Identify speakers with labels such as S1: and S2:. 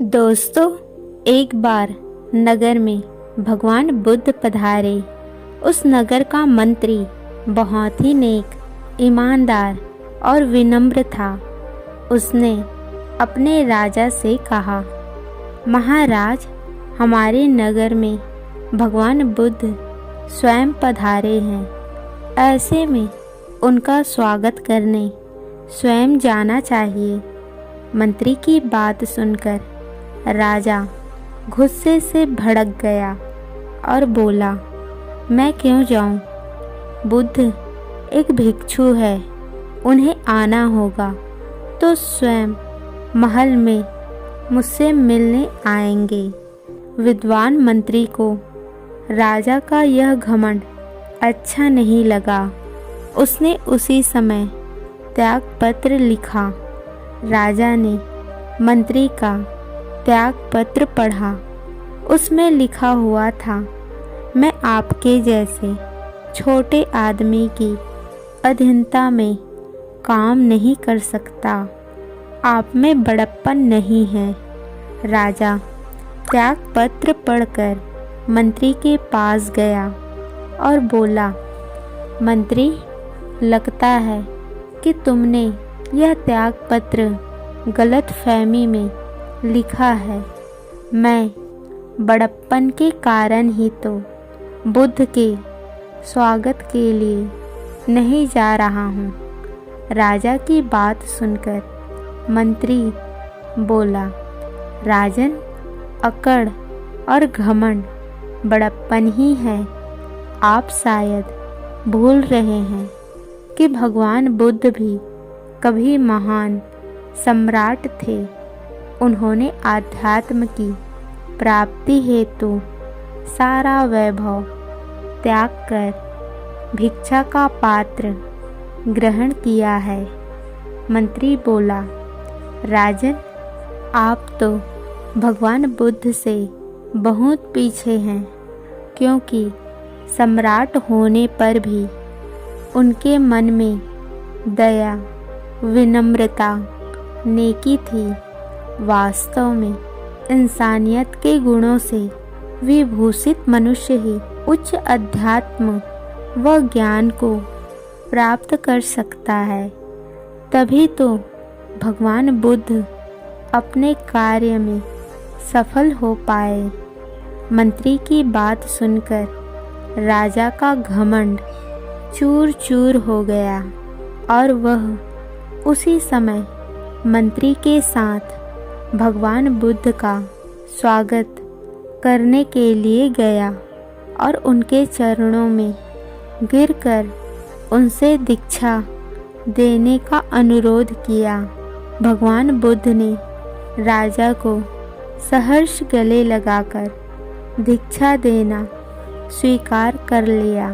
S1: दोस्तों, एक बार नगर में भगवान बुद्ध पधारे। उस नगर का मंत्री बहुत ही नेक, ईमानदार और विनम्र था। उसने अपने राजा से कहा, महाराज, हमारे नगर में भगवान बुद्ध स्वयं पधारे हैं। ऐसे में उनका स्वागत करने स्वयं जाना चाहिए। मंत्री की बात सुनकर राजा गुस्से से भड़क गया और बोला, मैं क्यों जाऊं? बुद्ध एक भिक्षु है, उन्हें आना होगा तो स्वयं महल में मुझसे मिलने आएंगे। विद्वान मंत्री को राजा का यह घमंड अच्छा नहीं लगा। उसने उसी समय त्याग पत्र लिखा। राजा ने मंत्री का त्याग पत्र पढ़ा। उसमें लिखा हुआ था, मैं आपके जैसे छोटे आदमी की अधीनता में काम नहीं कर सकता। आप में बड़प्पन नहीं है। राजा त्याग पत्र पढ़कर मंत्री के पास गया और बोला, मंत्री, लगता है कि तुमने यह त्याग पत्र गलत फहमी में लिखा है। मैं बड़प्पन के कारण ही तो बुद्ध के स्वागत के लिए नहीं जा रहा हूँ। राजा की बात सुनकर मंत्री बोला, राजन, अकड़ और घमंड बड़प्पन ही है। आप शायद भूल रहे हैं कि भगवान बुद्ध भी कभी महान सम्राट थे। उन्होंने आध्यात्म की प्राप्ति हेतु सारा वैभव त्याग कर भिक्षा का पात्र ग्रहण किया है। मंत्री बोला, राजन, आप तो भगवान बुद्ध से बहुत पीछे हैं, क्योंकि सम्राट होने पर भी उनके मन में दया, विनम्रता, नेकी थी। वास्तव में इंसानियत के गुणों से विभूषित मनुष्य ही उच्च अध्यात्म व ज्ञान को प्राप्त कर सकता है। तभी तो भगवान बुद्ध अपने कार्य में सफल हो पाए। मंत्री की बात सुनकर राजा का घमंड चूर चूर हो गया और वह उसी समय मंत्री के साथ भगवान बुद्ध का स्वागत करने के लिए गया और उनके चरणों में गिरकर उनसे दीक्षा देने का अनुरोध किया। भगवान बुद्ध ने राजा को सहर्ष गले लगाकर दीक्षा देना स्वीकार कर लिया।